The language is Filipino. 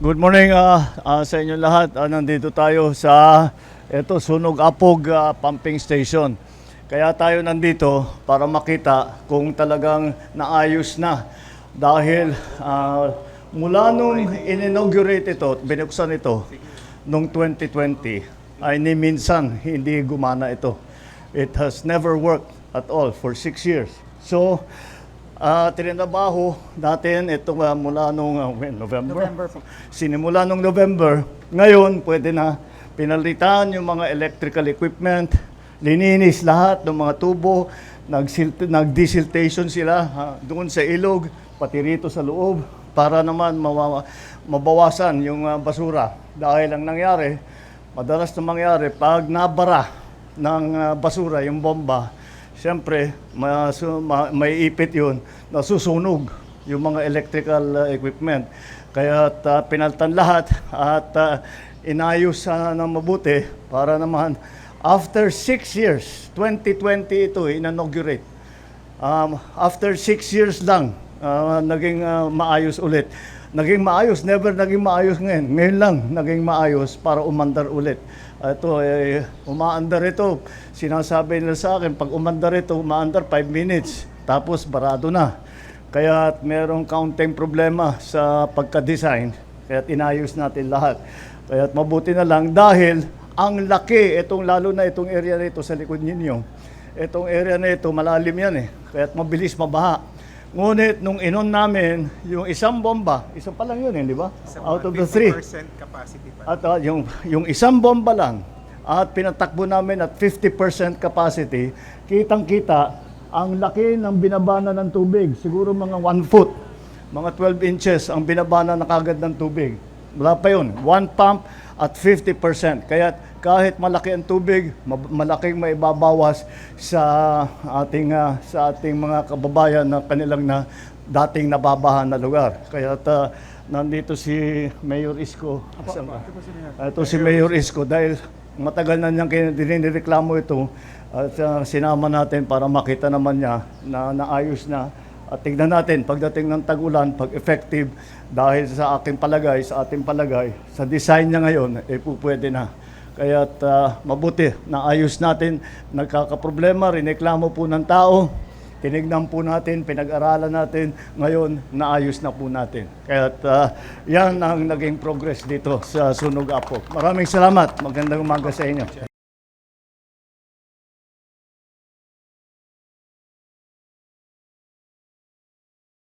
Good morning sa inyo lahat. Nandito tayo sa Sunog Apog Pumping Station. Kaya tayo nandito para makita kung talagang naayos na. Dahil mula nung in-inaugurate ito, binuksan ito, noong 2020, ay ni minsan hindi gumana ito. It has never worked at all for 6 years. So, tinrabaho natin ito mula nung November po. Sinimula nung November. Ngayon, pwede na pinalitan yung mga electrical equipment, lininis lahat ng mga tubo, nag-desiltation sila doon sa ilog, pati rito sa loob, para naman mabawasan yung basura. Dahil ang nangyari, madalas na mangyari, pag nabara ng basura yung bomba, siyempre, may ipit yun, nasusunog yung mga electrical equipment. Kaya pinaltan lahat at inayos ng mabuti para naman after 6 years, 2020 ito, inaugurate. After 6 years lang, naging maayos ulit. Naging maayos, never naging maayos ngayon. Ngayon lang naging maayos para umandar ulit. Ito, umaandar ito. Sinasabi nila sa akin, pag umandar ito, umaandar 5 minutes. Tapos barado na. Kaya merong counting problema sa pagka-design. Kaya inayos natin lahat. Kaya mabuti na lang dahil ang laki, lalo na itong area na ito sa likod ninyo. Itong area na ito, malalim yan eh. Kaya mabilis mabaha. Ngunit nung inon namin, yung isang bomba, isa pa lang yun eh, di ba? Out of the 3. 50% capacity pa. At yung isang bomba lang, at pinatakbo namin at 50% capacity, kitang-kita ang laki ng binabana ng tubig. Siguro mga 1 foot, mga 12 inches ang binabana na kagad ng tubig. Wala pa yun, 1 pump at 50%. Kaya kahit malaki ang tubig, malaking maibabawas sa ating mga kababayan na kanilang dating nababahan na lugar. Kaya nandito si Mayor Isko. Ito si Mayor Isko dahil matagal na niyang dinireklamo ito at sinama natin para makita naman niya na naayos na. At tignan natin pagdating ng tag-ulan, pag effective, dahil sa ating palagay, sa design niya ngayon, pwede na. Kaya mabuti, naayos natin, nagkakaproblema, rineklamo po ng tao, tinignan po natin, pinag-aralan natin, ngayon naayos na po natin. Kaya yan ang naging progress dito sa Sunog Apog. Maraming salamat, magandang umaga sa inyo.